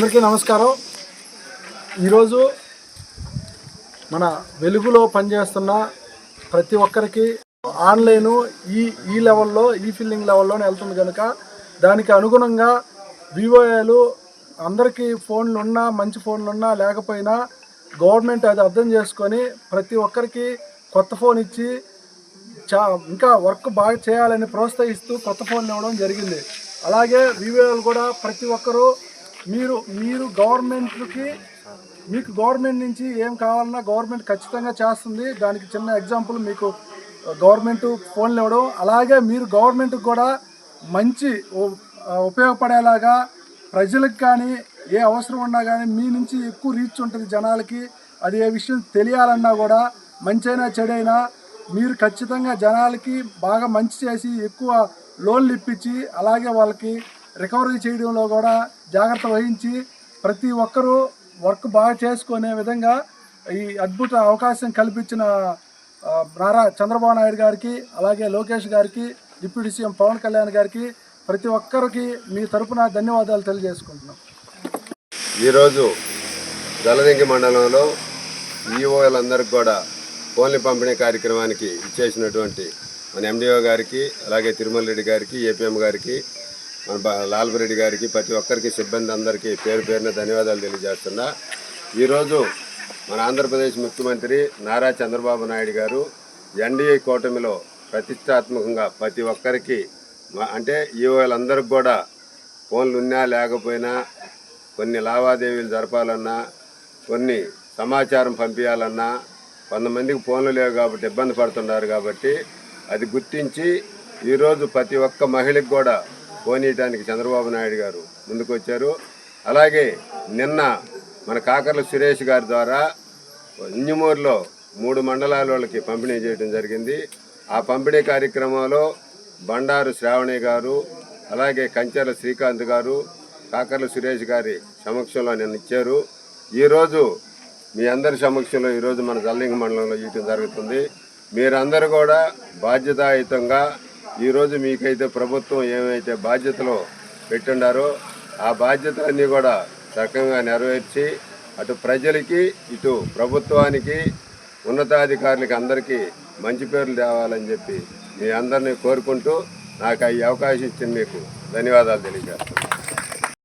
అందరికీ నమస్కారం. ఈరోజు మన వెలుగులో పనిచేస్తున్న ప్రతి ఒక్కరికి ఆన్లైను ఈ లెవెల్లో ఫిల్లింగ్ లెవెల్లోనే వెళ్తుంది కనుక దానికి అనుగుణంగా వివోఏలు అందరికీ ఫోన్లు ఉన్నా మంచి ఫోన్లు ఉన్నా లేకపోయినా గవర్నమెంట్ అది అర్థం చేసుకొని ప్రతి ఒక్కరికి కొత్త ఫోన్ ఇచ్చి ఇంకా వర్క్ బాగా చేయాలని ప్రోత్సహిస్తూ కొత్త ఫోన్లు ఇవ్వడం జరిగింది. అలాగే వివోఏలు కూడా ప్రతి ఒక్కరూ మీరు గవర్నమెంట్కి మీకు గవర్నమెంట్ నుంచి ఏం కావాలన్నా గవర్నమెంట్ ఖచ్చితంగా చేస్తుంది. దానికి చిన్న ఎగ్జాంపుల్ మీకు గవర్నమెంట్ ఫోన్లు ఇవ్వడం. అలాగే మీరు గవర్నమెంట్కి కూడా మంచి ఉపయోగపడేలాగా ప్రజలకు కానీ ఏ అవసరం ఉన్నా కానీ మీ నుంచి ఎక్కువ రీచ్ ఉంటుంది జనాలకి. అది ఏ విషయం తెలియాలన్నా కూడా మంచైనా చెడైనా మీరు ఖచ్చితంగా జనాలకి బాగా మంచి చేసి ఎక్కువ లోన్లు ఇప్పించి అలాగే వాళ్ళకి రికవరీ చేయడంలో కూడా జాగ్రత్త వహించి ప్రతి ఒక్కరూ వర్క్ బాగా చేసుకునే విధంగా ఈ అద్భుత అవకాశం కల్పించిన నారా చంద్రబాబు నాయుడు గారికి, అలాగే లోకేష్ గారికి, డిప్యూటీ సీఎం పవన్ కళ్యాణ్ గారికి ప్రతి ఒక్కరికి మీ తరపున ధన్యవాదాలు తెలియజేసుకుంటున్నాం. ఈరోజు జలదింగి మండలంలో ఈఓలందరికీ కూడా ఫోన్ల పంపిణీ కార్యక్రమానికి ఇచ్చేసినటువంటి మన ఎండిఓ గారికి, అలాగే తిరుమల రెడ్డి గారికి, ఏపీఎం గారికి, మన లాల్బరెడ్డి గారికి, ప్రతి ఒక్కరికి సిబ్బంది అందరికీ పేరు పేరున ధన్యవాదాలు తెలియజేస్తున్నా. ఈరోజు మన ఆంధ్రప్రదేశ్ ముఖ్యమంత్రి నారా చంద్రబాబు నాయుడు గారు ఎన్డీఏ కూటమిలో ప్రతిష్టాత్మకంగా ప్రతి ఒక్కరికి అంటే ఈఓలందరికీ కూడా ఫోన్లు ఉన్నా లేకపోయినా కొన్ని లావాదేవీలు జరపాలన్నా కొన్ని సమాచారం పంపించాలన్నా కొంతమందికి ఫోన్లు లేవు కాబట్టి ఇబ్బంది పడుతున్నారు. కాబట్టి అది గుర్తించి ఈరోజు ప్రతి ఒక్క మహిళకు కూడా ఫోన్ ఇవ్వడానికి చంద్రబాబు నాయుడు గారు ముందుకు వచ్చారు. అలాగే నిన్న మన కాకర్ల సురేష్ గారి ద్వారా ఇంజమూరులో 3 మండలాల వాళ్ళకి పంపిణీ చేయడం జరిగింది. ఆ పంపిణీ కార్యక్రమంలో బండారు శ్రావణి గారు, అలాగే కంచెల శ్రీకాంత్ గారు కాకర్ల సురేష్ గారి సమక్షంలో నిన్న ఇచ్చారు. ఈరోజు మీ అందరి సమక్షంలో ఈరోజు మన జలదింగి మండలంలో ఇవ్వడం జరుగుతుంది. మీరందరూ కూడా బాధ్యతాయుతంగా ఈరోజు మీకైతే ప్రభుత్వం ఏమైతే బాధ్యతలు పెట్టుండారో ఆ బాధ్యతలన్నీ కూడా చక్కగా నెరవేర్చి అటు ప్రజలకి ఇటు ప్రభుత్వానికి ఉన్నతాధికారులకి అందరికీ మంచి పేర్లు తేవాలని చెప్పి మీ అందరినీ కోరుకుంటూ నాకు ఈ అవకాశం ఇచ్చిన మీకు ధన్యవాదాలు తెలియజేస్తాను.